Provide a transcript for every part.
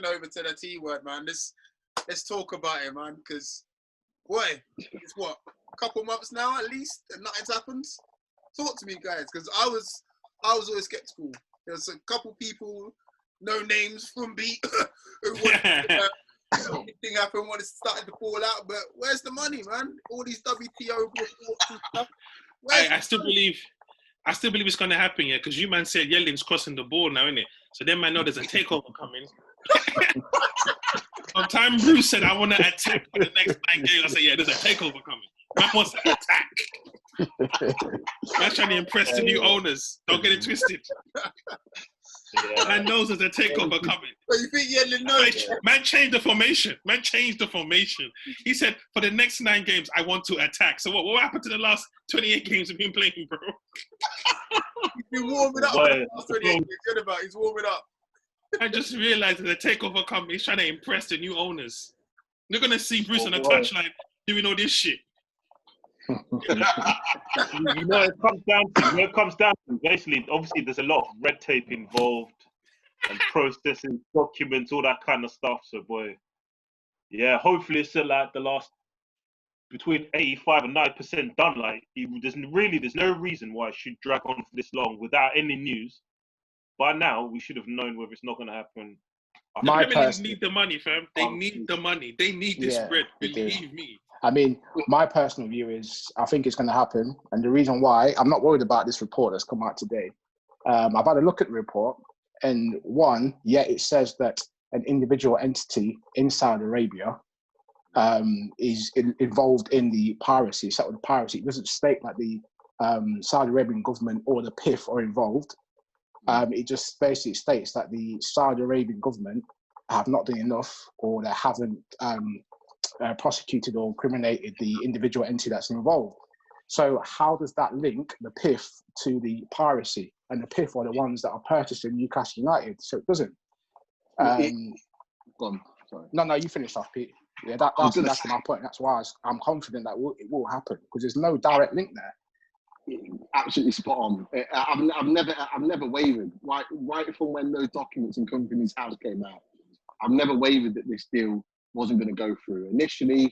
over to the T word, man. Let's talk about it, man, because boy, it's what, a couple months now at least, and nothing's happened. Talk to me, guys, because I was always skeptical. There's a couple people, no names from beat, who wanted thing happened when it started to fall out. But where's the money, man? All these WTO reports and stuff. I still believe it's going to happen, yeah, because you man said Yellin's crossing the ball now, innit? So then man know there's a takeover coming. Sometime Bruce said, I want to attack for the next 9 games. I said, yeah, there's a takeover coming. Man wants to attack. Man's trying to impress the new owners. Don't get it twisted. Yeah. Man knows there's a takeover coming. But you think Yellin knows? Man changed the formation. He said, for the next 9 games, I want to attack. So what happened to the last 28 games we've been playing, bro? He's been warming up. For the last 28 games. Good about. He's warming up. I just realized that the takeover company is trying to impress the new owners. You're going to see Bruce on the touchline doing all this shit. It comes down to basically, obviously, there's a lot of red tape involved and processing documents, all that kind of stuff. So, boy, yeah, hopefully it's still like the last between 85 and 90% done. Like, there's no reason why it should drag on for this long without any news. By now, we should have known whether it's not going to happen. The Premier League need the money, fam. They need the money. They need this spread. Believe me. I mean, my personal view is I think it's going to happen. And the reason why, I'm not worried about this report that's come out today. I've had a look at the report. And one, it says that an individual entity in Saudi Arabia is involved in the piracy. So the piracy, it doesn't state that the Saudi Arabian government or the PIF are involved. It just basically states that the Saudi Arabian government have not done enough, or they haven't prosecuted or incriminated the individual entity that's involved. So how does that link the PIF to the piracy? And the PIF are the ones that are purchasing Newcastle United, so it doesn't. Go on, sorry. No, you finish off, Pete. Yeah, that's my point. That's why I'm confident that it will happen, because there's no direct link there. Absolutely spot on. I've never wavered. Right from when those documents in Company's House came out, I've never wavered that this deal wasn't going to go through. Initially,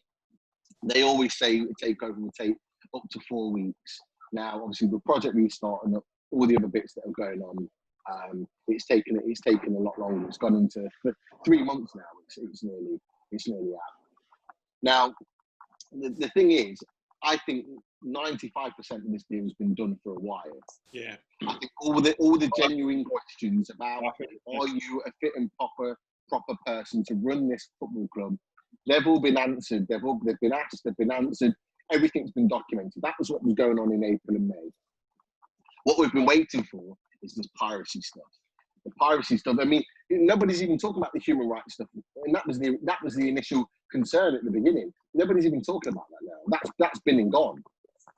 they always say a takeover will take up to 4 weeks. Now, obviously, the project restart and all the other bits that are going on, it's taken a lot longer. It's gone into 3 months now. It's nearly out. Now, the thing is, I think 95% of this deal has been done for a while. Yeah. I think all the genuine questions about are you a fit and proper person to run this football club, they've all been answered. They've been asked. They've been answered. Everything's been documented. That was what was going on in April and May. What we've been waiting for is this piracy stuff. The piracy stuff. I mean, nobody's even talking about the human rights stuff, and that was the initial concern at the beginning. Nobody's even talking about that now. That's been and gone.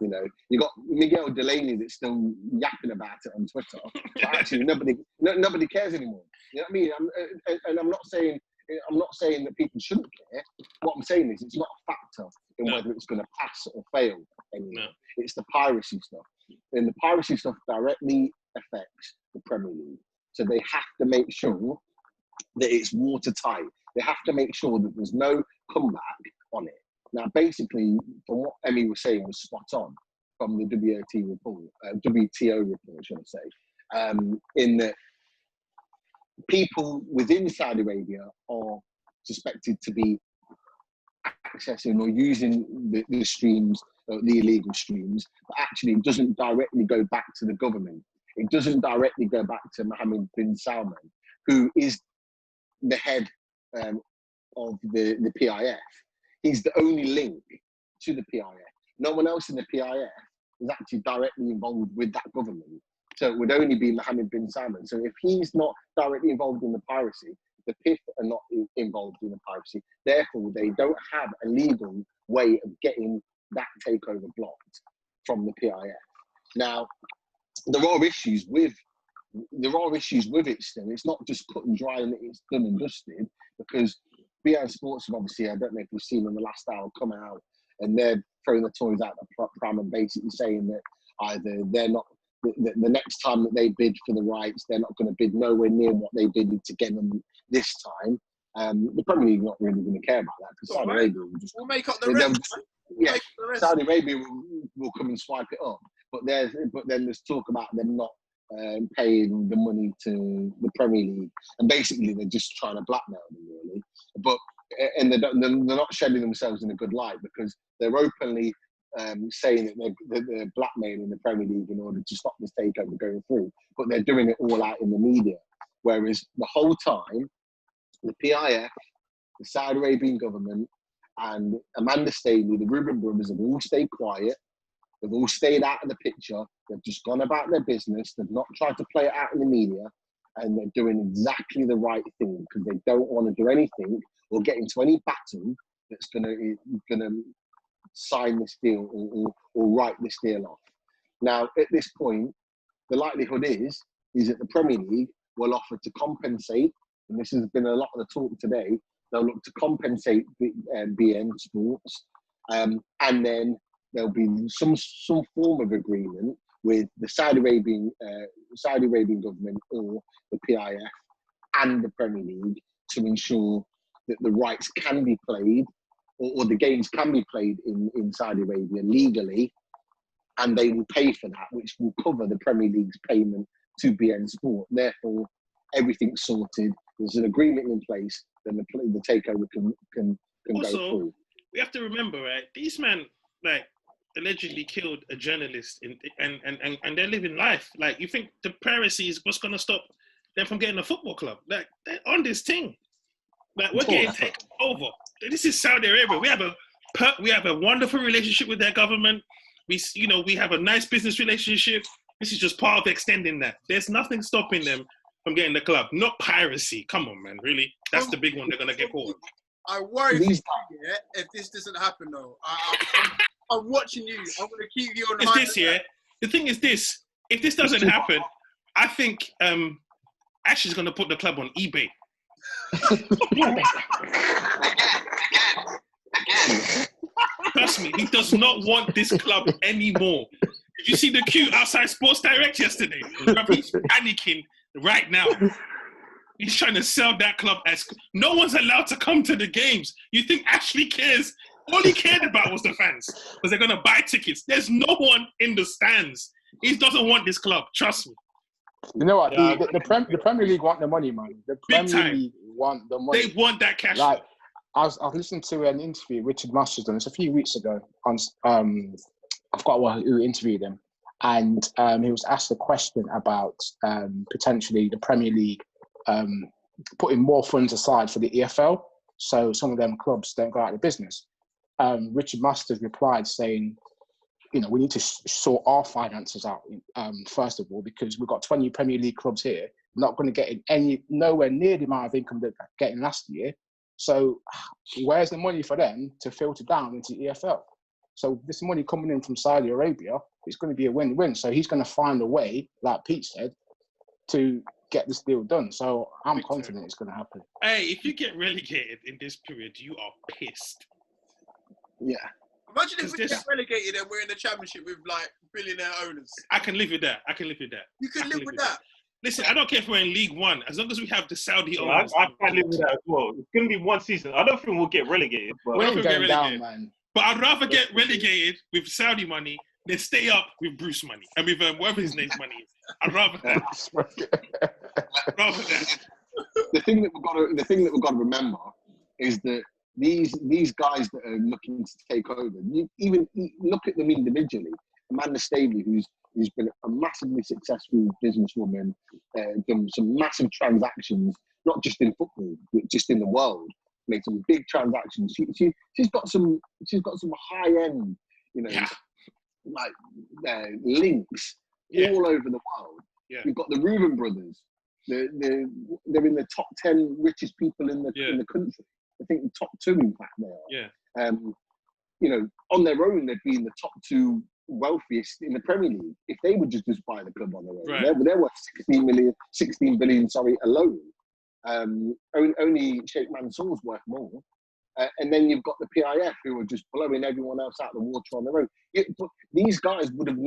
You know, you got Miguel Delaney that's still yapping about it on Twitter, but actually nobody cares anymore. You know what I mean? And I'm not saying that people shouldn't care. What I'm saying is it's not a factor in whether it's going to pass or fail anymore. No. It's the piracy stuff, and the piracy stuff directly affects the Premier League. So they have to make sure that it's watertight. They have to make sure that there's no comeback on it. Now, basically, from what Emmy was saying was spot on from the WTO report, should I say, in that people within Saudi Arabia are suspected to be accessing or using the streams, the illegal streams, but actually it doesn't directly go back to the government. It doesn't directly go back to Mohammed bin Salman, who is the head of the PIF. He's the only link to the PIF. No one else in the PIF is actually directly involved with that government. So it would only be Mohammed bin Salman. So if he's not directly involved in the piracy, the PIF are not involved in the piracy. Therefore, they don't have a legal way of getting that takeover blocked from the PIF. Now, there are issues with it still. It's not just cut and dry and it's done and dusted, because BI Sports have obviously, I don't know if you've seen in the last hour, come out and they're throwing the toys out the pram and basically saying that either they're not, the next time that they bid for the rights, they're not going to bid nowhere near what they bidded to get them this time. The Premier League not really going to care about that because Saudi Arabia will just. We'll make up the they'll rest. just- We'll yeah, make up the rest. Saudi Arabia will come and swipe it up. But then there's talk about them not paying the money to the Premier League, and basically they're just trying to blackmail them really. But and they're not shedding themselves in a good light because they're openly saying that they're blackmailing the Premier League in order to stop this takeover going through. But they're doing it all out in the media, whereas the whole time the PIF, the Saudi Arabian government, and Amanda Staley, the Reuben brothers, have all stayed quiet. They've all stayed out of the picture. They've just gone about their business. They've not tried to play it out in the media. And they're doing exactly the right thing because they don't want to do anything or get into any battle that's going to sign this deal or write this deal off. Now, at this point, the likelihood is that the Premier League will offer to compensate, and this has been a lot of the talk today, they'll look to compensate BN Sports, and then there'll be some form of agreement with the Saudi Arabian government or the PIF and the Premier League to ensure that the rights can be played or the games can be played in Saudi Arabia legally, and they will pay for that, which will cover the Premier League's payment to BN Sport. Therefore, everything's sorted. There's an agreement in place, then the takeover can Also, go through. we have to remember, right? These men, like, allegedly killed a journalist and they're living life. Like, you think the piracy is what's going to stop them from getting a football club? Like, they're on this thing. Like, we're getting taken over. This is Saudi Arabia. We have a wonderful relationship with their government. We have a nice business relationship. This is just part of extending that. There's nothing stopping them from getting the club. Not piracy. Come on, man. Really? That's the big one they're going to get caught. I worry for you, if this doesn't happen, though. I'm watching you. I'm going to keep you on It's this, yeah? The thing is this. If this doesn't happen, I think Ash is going to put the club on eBay. Trust me, he does not want this club anymore. Did you see the queue outside Sports Direct yesterday? He's panicking right now. He's trying to sell that club as no one's allowed to come to the games. You think Ashley cares? All he cared about was the fans, because they're going to buy tickets. There's no one in the stands. He doesn't want this club. Trust me. You know what? The Premier League want the money, man. The Premier League want the money. They want that cash. Like, I was listening to an interview Richard Masters done. It's a few weeks ago. On I forgot who interviewed him, and he was asked a question about potentially the Premier League putting more funds aside for the EFL, so some of them clubs don't go out of business. Richard Masters replied saying, we need to sort our finances out first of all, because we've got 20 Premier League clubs here, not going to get nowhere near the amount of income they're getting last year. So where's the money for them to filter down into EFL? So this money coming in from Saudi Arabia, it's going to be a win-win. So he's going to find a way, like Pete said, to get this deal done. So I'm confident it's going to happen. Hey, if you get relegated in this period, you are pissed. Yeah. Imagine if we get relegated and we're in the championship with like billionaire owners. I can live with that. You can live with that. Listen, I don't care if we're in League One, as long as we have the Saudi owners. I can't live with that as well. It's going to be one season. I don't think we'll get relegated. We ain't going down, man. But I'd rather get relegated with Saudi money than stay up with Bruce money and with whatever his name's money is. I'd rather that. The thing that we've got to remember is that these guys that are looking to take over, you even look at them individually. Amanda Staley, who's been a massively successful businesswoman, done some massive transactions, not just in football, but just in the world. Made some big transactions. She's got some high end, links all over the world. Yeah. We've got the Reuben brothers. They're in the top 10 richest people in the country. I think the top 2, in fact, they are. Yeah. On their own, they'd be in the top 2 wealthiest in the Premier League if they would just buy the club on their own. Right. They're worth 16 billion alone. Only Sheikh Mansour's worth more. And then you've got the PIF who are just blowing everyone else out of the water on their own. These guys would have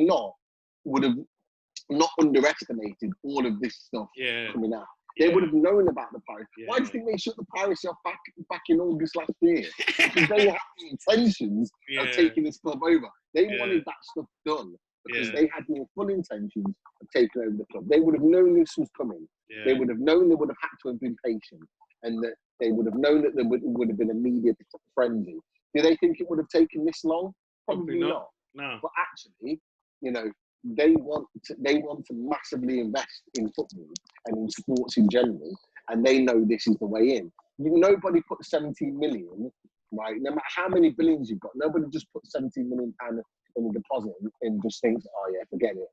not underestimated all of this stuff coming out. They would have known about the piracy. Yeah. Why do you think they shut the piracy off back in August last year? Because they had the intentions of taking this club over. They wanted that stuff done because they had the full intentions of taking over the club. They would have known this was coming. Yeah. They would have known they would have had to have been patient, and that they would have known that there would have been a media frenzy. Do they think it would have taken this long? Probably not. No. But actually, you know, they want to massively invest in football and in sports in general, and they know this is the way in. Nobody put 17 million, right? No matter how many billions you've got, nobody just put 17 million pounds in a deposit and just thinks, oh yeah, forget it.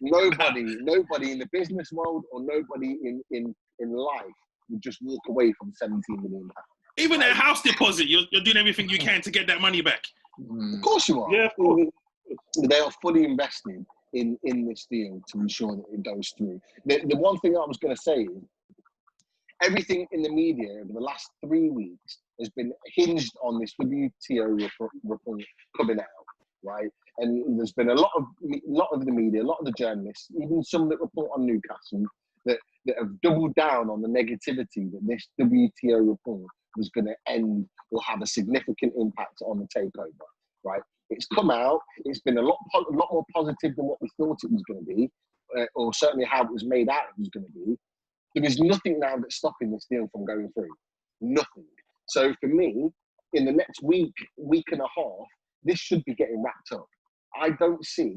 Nobody in the business world or nobody in life would just walk away from 17 million pounds. Even a house deposit, you're doing everything you can to get that money back. Of course you are. Yeah, of course. They are fully invested in this deal to ensure that it goes through. The one thing I was going to say is everything in the media over the last 3 weeks has been hinged on this WTO report coming out, right? And there's been a lot of the media, a lot of the journalists, even some that report on Newcastle, that have doubled down on the negativity that this WTO report was going to end or have a significant impact on the takeover, right? It's come out. It's been a lot more positive than what we thought it was going to be, or certainly how it was made out it was going to be. There is nothing now that's stopping this deal from going through. Nothing. So for me, in the next week and a half, this should be getting wrapped up. I don't see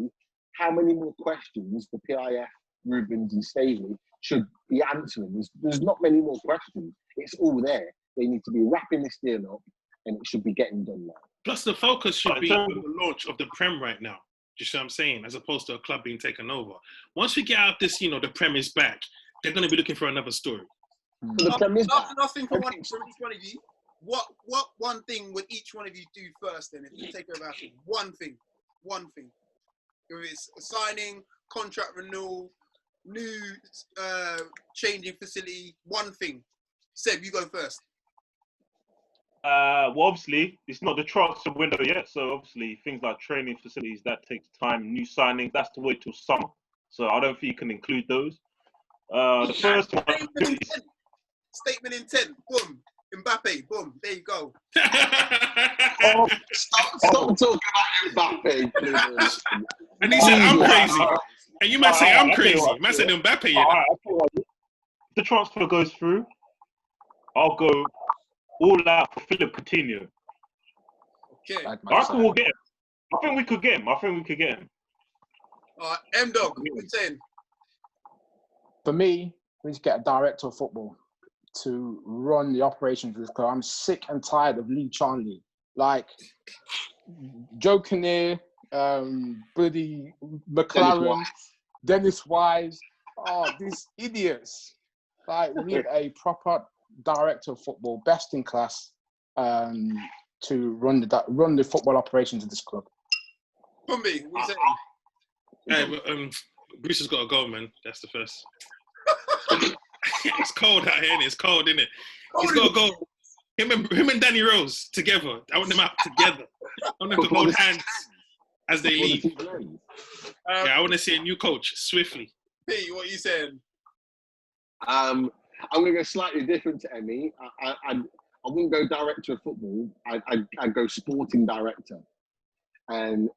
how many more questions the PIF, Rubens and Stavely should be answering. There's not many more questions. It's all there. They need to be wrapping this deal up, and it should be getting done now. Plus, the focus should be on the launch of the Prem right now. Do you see what I'm saying? As opposed to a club being taken over. Once we get out this, the Prem is back, they're going to be looking for another story. Nothing from each one of you. What one thing would each one of you do first then? If you take over after one thing. If it's a signing, contract renewal, new changing facility, one thing. Seb, you go first. Well, obviously, it's not the transfer window yet, so obviously things like training facilities, that takes time. New signings, that's to wait till summer. So I don't think you can include those. The first one... Statement intent, boom. Mbappe, boom. There you go. Stop talking about Mbappe, please. And he said, I'm crazy. And you might say, I'm crazy. Man said Mbappe. If the transfer goes through, I'll go all out for Philip Coutinho. Okay. I reckon we'll get him. I think we could get him. All right, M-Dog, what are you saying? For me, we need to get a director of football to run the operations of this club. I'm sick and tired of Lee Charnley. Like, Joe Kinnear, Buddy McLaren, Dennis Wise. Oh, these idiots. Like, we need a proper director of football, best in class, to run the football operations of this club. Bumby, what are you saying? Hey, Bruce has got to go, man. That's the first. It's cold out here, it's cold, isn't it? He's got to go. Him and Danny Rose together. I want them out together. I want them to hold hands as they leave. I want to see a new coach swiftly. P, what are you saying? I'm going to go slightly different to Emmy. I wouldn't go director of football. I'd go sporting director. And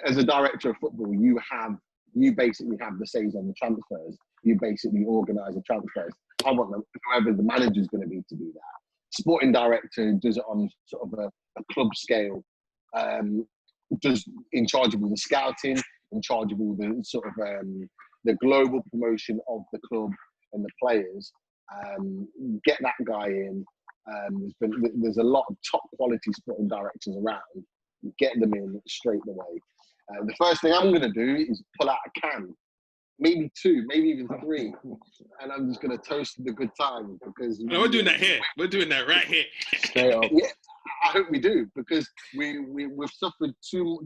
as a director of football, you basically have the say on the transfers. You basically organise the transfers. I want whoever the manager's going to be to do that. Sporting director does it on sort of a club scale, does in charge of all the scouting, in charge of all the sort of the global promotion of the club and the players. Get that guy in. There's a lot of top quality sporting directors around. Get them in straight away. The first thing I'm going to do is pull out a can, maybe 2, maybe even 3, and I'm just going to toast the good times because. No, we're doing that here. We're doing that right here. Straight up. Yeah, I hope we do because we've suffered too.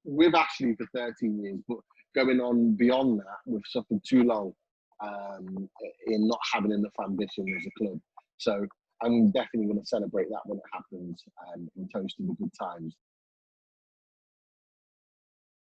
With Ashley for 13 years, but going on beyond that, we've suffered too long in not having enough ambition as a club. So I'm definitely going to celebrate that when it happens and toast in the good times.